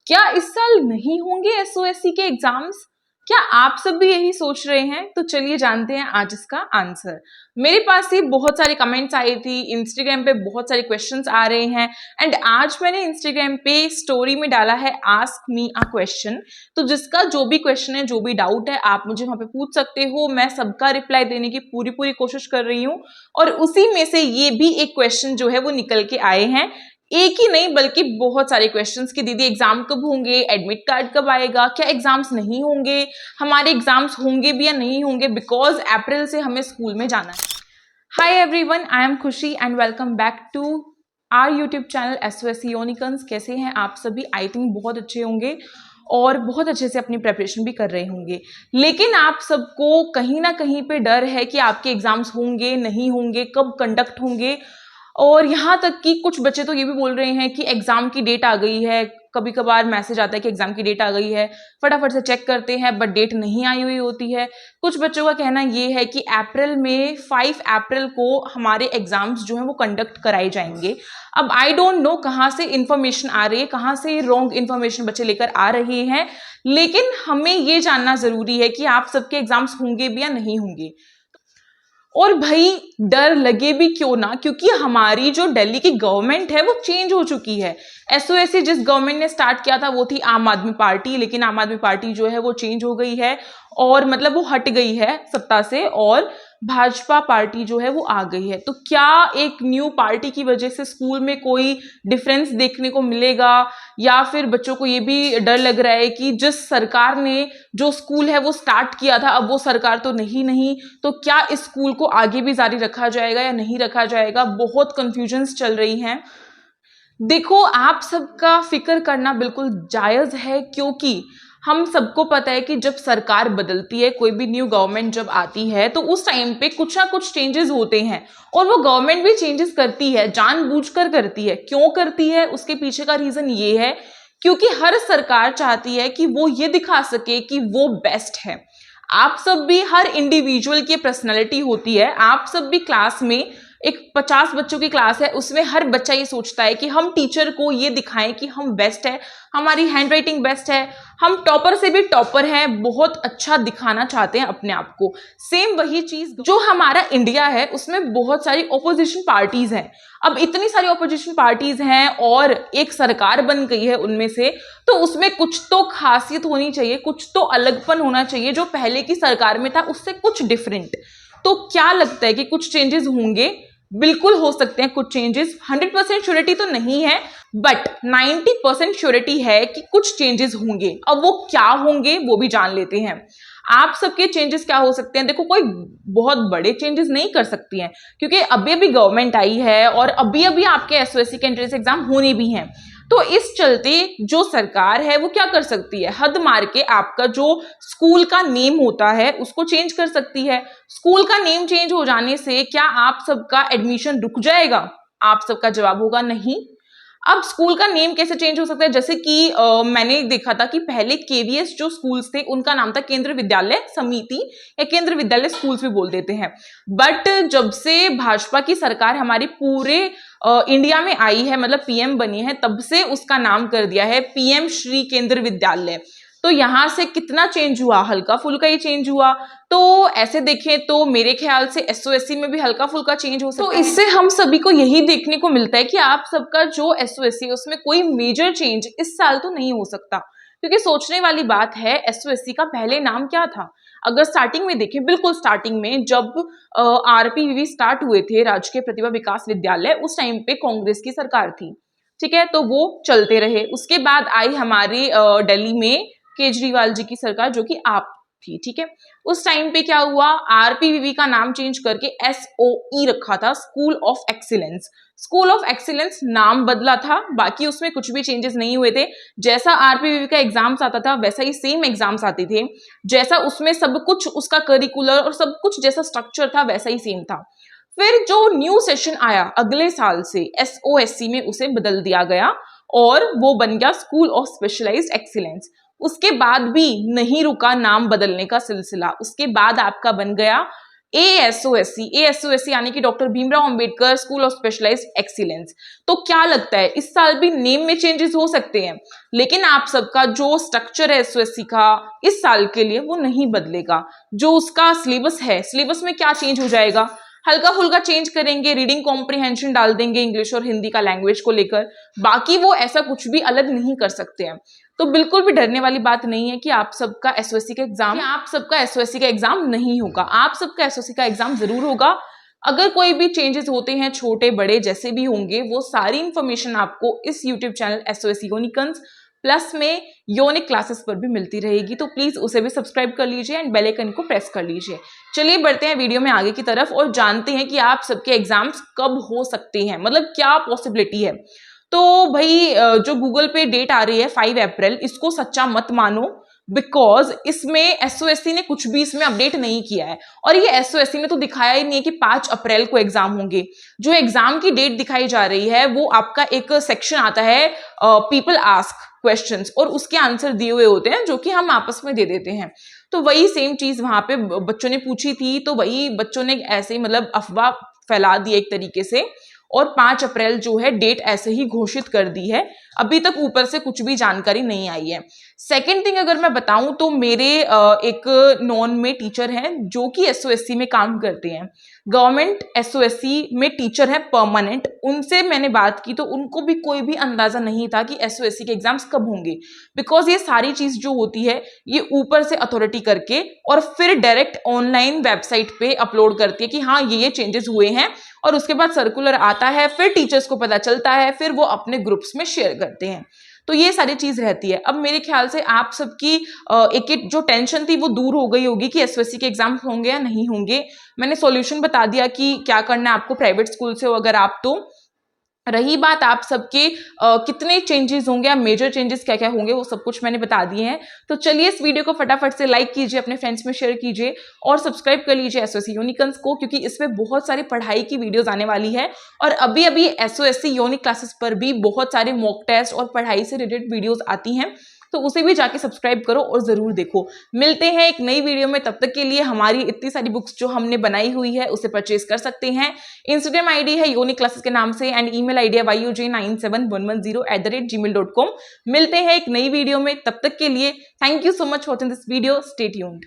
क्या इस साल नहीं होंगे एसओएससी के एग्जाम्स? क्या आप सब भी यही सोच रहे हैं? तो चलिए जानते हैं आज इसका आंसर। मेरे पास ही बहुत सारे कमेंट्स आए थी, इंस्टाग्राम पे बहुत सारे क्वेश्चंस आ रहे हैं एंड आज मैंने इंस्टाग्राम पे स्टोरी में डाला है आस्क मी अ क्वेश्चन। तो जिसका जो भी क्वेश्चन है, जो भी डाउट है, आप मुझे वहां पे पूछ सकते हो। मैं सबका रिप्लाई देने की पूरी कोशिश कर रही हूँ और उसी में से ये भी एक क्वेश्चन जो है वो निकल के आए हैं। एक ही नहीं बल्कि बहुत सारे क्वेश्चंस कि दीदी एग्जाम कब होंगे, एडमिट कार्ड कब आएगा, क्या एग्जाम्स नहीं होंगे, हमारे एग्जाम्स होंगे भी या नहीं होंगे, बिकॉज अप्रैल से हमें स्कूल में जाना है। Hi everyone, I am Khushi and welcome back to our YouTube channel SOSC unicorns. कैसे हैं आप सभी? आई थिंक बहुत अच्छे होंगे और बहुत अच्छे से अपनी प्रेपरेशन भी कर रहे होंगे। लेकिन आप सबको कहीं ना कहीं पे डर है कि आपके एग्जाम्स होंगे नहीं होंगे, कब कंडक्ट होंगे। और यहाँ तक कि कुछ बच्चे तो ये भी बोल रहे हैं कि एग्जाम की डेट आ गई है। कभी कभार मैसेज आता है कि एग्जाम की डेट आ गई है, फटाफट से चेक करते हैं बट डेट नहीं आई हुई होती है। कुछ बच्चों का कहना ये है कि अप्रैल में 5 अप्रैल को हमारे एग्जाम्स जो है वो कंडक्ट कराए जाएंगे। अब आई डोंट नो कहाँ से इंफॉर्मेशन आ रही है, कहाँ से रॉन्ग इंफॉर्मेशन बच्चे लेकर आ रहे हैं, लेकिन हमें ये जानना जरूरी है कि आप सबके एग्जाम्स होंगे भी या नहीं होंगे। और भाई डर लगे भी क्यों ना, क्योंकि हमारी जो दिल्ली की गवर्नमेंट है वो चेंज हो चुकी है। एसओएससी जिस गवर्नमेंट ने स्टार्ट किया था वो थी आम आदमी पार्टी, लेकिन आम आदमी पार्टी जो है वो चेंज हो गई है और मतलब वो हट गई है सत्ता से और भाजपा पार्टी जो है वो आ गई है। तो क्या एक न्यू पार्टी की वजह से स्कूल में कोई डिफरेंस देखने को मिलेगा, या फिर बच्चों को ये भी डर लग रहा है कि जिस सरकार ने जो स्कूल है वो स्टार्ट किया था अब वो सरकार तो नहीं, तो क्या इस स्कूल को आगे भी जारी रखा जाएगा या नहीं रखा जाएगा? बहुत कंफ्यूजन्स चल रही हैं। देखो, आप सबका फिक्र करना बिल्कुल जायज है, क्योंकि हम सबको पता है कि जब सरकार बदलती है, कोई भी न्यू गवर्नमेंट जब आती है तो उस टाइम पे कुछ ना कुछ चेंजेस होते हैं और वो गवर्नमेंट भी चेंजेस करती है, जानबूझकर करती है। क्यों करती है, उसके पीछे का रीजन ये है क्योंकि हर सरकार चाहती है कि वो ये दिखा सके कि वो बेस्ट है। आप सब भी, हर इंडिविजुअल की पर्सनैलिटी होती है। आप सब भी क्लास में, एक 50 बच्चों की क्लास है, उसमें हर बच्चा ये सोचता है कि हम टीचर को ये दिखाएं कि हम बेस्ट है, हमारी हैंडराइटिंग बेस्ट है, हम टॉपर से भी टॉपर हैं, बहुत अच्छा दिखाना चाहते हैं अपने आप को। सेम वही चीज जो हमारा इंडिया है उसमें बहुत सारी ऑपोजिशन पार्टीज हैं। अब इतनी सारी ऑपोजिशन पार्टीज हैं और एक सरकार बन गई है उनमें से, तो उसमें कुछ तो खासियत होनी चाहिए, कुछ तो अलगपन होना चाहिए जो पहले की सरकार में था उससे कुछ डिफरेंट। तो क्या लगता है कि कुछ चेंजेस होंगे? बिल्कुल हो सकते हैं कुछ चेंजेस। 100% श्योरिटी तो नहीं है बट 90% श्योरिटी है कि कुछ चेंजेस होंगे। अब वो क्या होंगे वो भी जान लेते हैं। आप सबके चेंजेस क्या हो सकते हैं? देखो, कोई बहुत बड़े चेंजेस नहीं कर सकती हैं क्योंकि अभी अभी गवर्नमेंट आई है और अभी अभी आपके एसओएससी के एंट्रेंस एग्जाम होने भी हैं। तो इस चलते जो सरकार है वो क्या कर सकती है, हद मार के आपका जो स्कूल का नेम होता है उसको चेंज कर सकती है। स्कूल का नेम चेंज हो जाने से क्या आप सबका एडमिशन रुक जाएगा? आप सबका जवाब होगा नहीं। अब स्कूल का नेम कैसे चेंज हो सकता है? जैसे कि मैंने देखा था कि पहले केवीएस जो स्कूल्स थे उनका नाम था केंद्र विद्यालय समिति या केंद्र विद्यालय स्कूल्स भी बोल देते हैं। बट जब से भाजपा की सरकार हमारी पूरे इंडिया में आई है, मतलब पीएम बनी है, तब से उसका नाम कर दिया है पीएम श्री केंद्र विद्यालय। तो यहां से कितना चेंज हुआ? हल्का फुल्का ही चेंज हुआ। तो ऐसे देखें तो मेरे ख्याल से एसओएससी में भी हल्का फुल्का चेंज हो सकता है। तो इससे हम सभी को यही देखने को मिलता है कि आप सबका जो एसओएससी है उसमें कोई मेजर चेंज इस साल तो नहीं हो सकता। क्योंकि सोचने वाली बात है, एसओएससी का पहले नाम क्या था? अगर स्टार्टिंग में देखें, बिल्कुल स्टार्टिंग में जब आरपीवीवी स्टार्ट हुए थे, राजकीय प्रतिभा विकास विद्यालय, उस टाइम पे कांग्रेस की सरकार थी, ठीक है, तो वो चलते रहे। उसके बाद आई हमारी दिल्ली में केजरीवाल जी की सरकार जो कि आप थी, ठीक है। उस टाइम पे क्या हुआ, आरपीवीवी का नाम चेंज करके एसओई रखा था, school of excellence. School of excellence नाम बदला था, बाकी उसमें कुछ भी चेंजेस नहीं हुए थे। जैसा आरपीवीवी का एग्जाम्स आता था वैसा ही सेम एग्जाम्स आते थे, जैसा उसमें सब कुछ उसका करिकुलर और सब कुछ जैसा स्ट्रक्चर था वैसा ही सेम था। फिर जो न्यू सेशन आया अगले साल से एसओएससी में, उसे बदल दिया गया और वो बन गया स्कूल ऑफ स्पेशलाइज्ड एक्सीलेंस। उसके बाद भी नहीं रुका नाम बदलने का सिलसिला। उसके बाद आपका बन गया ASOSC यानी कि doctor Bhimrao Ambedkar school of specialised excellence. तो क्या लगता है इस साल भी नेम में चेंजेस हो सकते हैं, लेकिन आप सबका जो स्ट्रक्चर है SOSC का इस साल के लिए वो नहीं बदलेगा। जो उसका सिलेबस है, सिलेबस में क्या चेंज हो जाएगा, हल्का फुल्का चेंज करेंगे, रीडिंग कॉम्प्रिहेंशन डाल देंगे इंग्लिश और हिंदी का लैंग्वेज को लेकर, बाकी वो ऐसा कुछ भी अलग नहीं कर सकते हैं। तो बिल्कुल भी डरने वाली बात नहीं है कि आप सबका SOSC का एग्जाम नहीं होगा। आप सबका SOSC का एग्जाम जरूर होगा। अगर कोई भी चेंजेस होते हैं, छोटे बड़े जैसे भी होंगे, वो सारी इंफॉर्मेशन आपको इस YouTube channel SOSC unicorns plus में यूनिक क्लासेस पर भी मिलती रहेगी। तो प्लीज उसे भी सब्सक्राइब कर लीजिए एंड बेल आइकन को प्रेस कर लीजिए। चलिए बढ़ते हैं वीडियो में आगे की तरफ और जानते हैं कि आप सबके एग्जाम्स कब हो सकते हैं, मतलब क्या पॉसिबिलिटी है। तो भाई जो गूगल पे डेट आ रही है 5 अप्रैल, इसको सच्चा मत मानो, बिकॉज इसमें SOSC ने कुछ भी इसमें अपडेट नहीं किया है। और ये SOSC ने तो दिखाया ही नहीं है कि 5 अप्रैल को एग्जाम होंगे। जो एग्जाम की डेट दिखाई जा रही है वो आपका एक सेक्शन आता है पीपल आस्क क्वेश्चंस, और उसके आंसर दिए हुए होते हैं जो कि हम आपस में दे देते हैं। तो वही सेम चीज वहां पे बच्चों ने पूछी थी, तो वही बच्चों ने ऐसे ही मतलब अफवाह फैला दी एक तरीके से, और 5 अप्रैल जो है डेट ऐसे ही घोषित कर दी है। अभी तक ऊपर से कुछ भी जानकारी नहीं आई है। सेकेंड थिंग अगर मैं बताऊं तो मेरे एक नॉन में टीचर हैं जो कि SOSC में काम करते हैं, गवर्नमेंट SOSC में टीचर है परमानेंट। उनसे मैंने बात की तो उनको भी कोई भी अंदाजा नहीं था कि SOSC के एग्जाम्स कब होंगे, बिकॉज ये सारी चीज जो होती है ये ऊपर से अथॉरिटी करके और फिर डायरेक्ट ऑनलाइन वेबसाइट पे अपलोड करती है कि हाँ ये चेंजेस हुए हैं, और उसके बाद सर्कुलर आता है, फिर टीचर्स को पता चलता है, फिर वो अपने ग्रुप्स में शेयर करते हैं। तो ये सारी चीज रहती है। अब मेरे ख्याल से आप सबकी एक जो टेंशन थी वो दूर हो गई होगी कि SOSC के एग्जाम होंगे या नहीं होंगे। मैंने सॉल्यूशन बता दिया कि क्या करना है आपको प्राइवेट स्कूल से हो अगर आप तो। रही बात आप सबके कितने चेंजेस होंगे या मेजर चेंजेस क्या क्या होंगे, वो सब कुछ मैंने बता दिए हैं। तो चलिए इस वीडियो को फटाफट से लाइक कीजिए, अपने फ्रेंड्स में शेयर कीजिए और सब्सक्राइब कर लीजिए SOSC यूनिकॉर्न्स को, क्योंकि इसमें बहुत सारी पढ़ाई की वीडियोस आने वाली है। और अभी अभी SOSC यूनिक क्लासेस पर भी बहुत सारे मॉक टेस्ट और पढ़ाई से रिलेटेड वीडियोज आती हैं, तो उसे भी जाके सब्सक्राइब करो और जरूर देखो। मिलते हैं एक नई वीडियो में, तब तक के लिए हमारी इतनी सारी बुक्स जो हमने बनाई हुई है उसे परचेज कर सकते हैं। इंस्टाग्राम आईडी है यूनिक क्लासेस के नाम से एंड ईमेल आईडी है yuj97110@gmail.com। मिलते हैं एक नई वीडियो में, तब तक के लिए thank you so much for watching this video. Stay tuned.